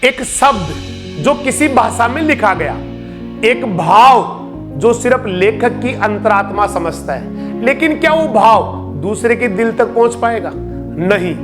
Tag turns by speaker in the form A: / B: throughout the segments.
A: एक शब्द जो किसी भाषा में लिखा गया, एक भाव जो सिर्फ लेखक की अंतरात्मा समझता है, लेकिन क्या वो भाव दूसरे के दिल तक पहुंच पाएगा? नहीं।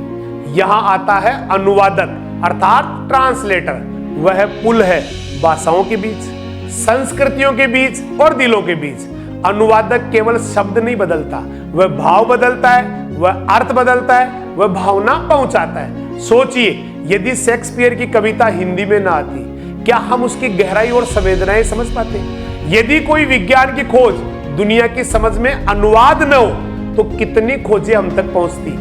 A: यहां आता है अनुवादक अर्थात ट्रांसलेटर। वह पुल है भाषाओं के बीच, संस्कृतियों के बीच और दिलों के बीच। अनुवादक केवल शब्द नहीं बदलता, वह भाव बदलता है, वह अर्थ बदलता है, वह भावना पहुंचाता है। सोचिए, यदि शेक्सपियर की कविता हिंदी में ना आती, क्या हम उसकी गहराई और संवेदनाएं समझ पाते? यदि कोई विज्ञान की खोज दुनिया की समझ में अनुवाद न हो, तो कितनी खोजें हम तक पहुंचती?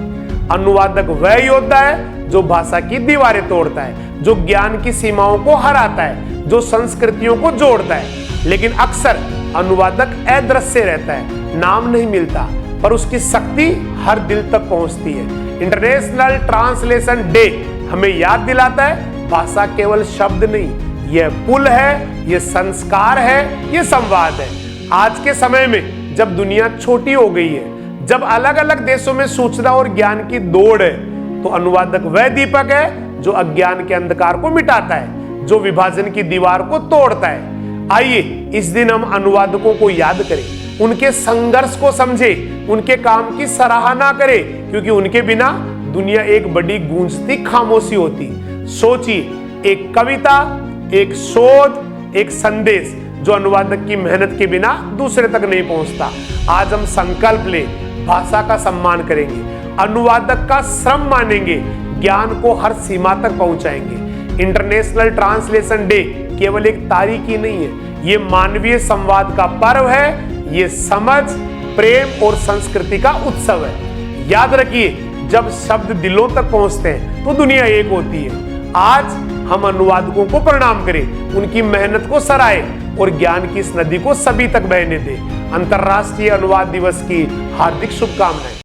A: अनुवादक वह योद्धा है जो भाषा की दीवारें तोड़ता है, जो ज्ञान की सीमाओं को हराता है, जो संस्कृतियों को जोड़ता है। लेकिन अक्सर अनुवादक अदृश्य रहता है, नाम नहीं मिलता, पर उसकी शक्ति हर दिल तक पहुंचती है। इंटरनेशनल ट्रांसलेशन डे हमें याद दिलाता है, भाषा केवल शब्द नहीं, यह पुल है, यह संस्कार है, यह संवाद है। आज के समय में जब दुनिया छोटी हो गई है, जब अलग अलग देशों में सूचना और ज्ञान की दौड़ है, तो अनुवादक वह दीपक है जो अज्ञान के अंधकार को मिटाता है, जो विभाजन की दीवार को तोड़ता है। आइए इस दिन हम अनुवादकों को याद करें, उनके संघर्ष को समझें, उनके काम की सराहना करें, क्योंकि उनके बिना दुनिया एक बड़ी गूंजती खामोशी होती। सोचिए, एक कविता, एक शोध, एक संदेश जो अनुवादक की मेहनत के बिना दूसरे तक नहीं पहुंचता। आज हम संकल्प लें, भाषा का सम्मान करेंगे, अनुवादक का श्रम मानेंगे, ज्ञान को हर सीमा तक पहुंचाएंगे। इंटरनेशनल ट्रांसलेशन डे केवल एक तारीख ही नहीं है, ये मानवीय संवाद का पर्व है, ये समझ, प्रेम और संस्कृति का उत्सव है। याद रखिए, जब शब्द दिलों तक पहुंचते हैं तो दुनिया एक होती है। आज हम अनुवादकों को प्रणाम करें, उनकी मेहनत को सराहें और ज्ञान की इस नदी को सभी तक बहने दें। अंतर्राष्ट्रीय अनुवाद दिवस की हार्दिक शुभकामनाएं।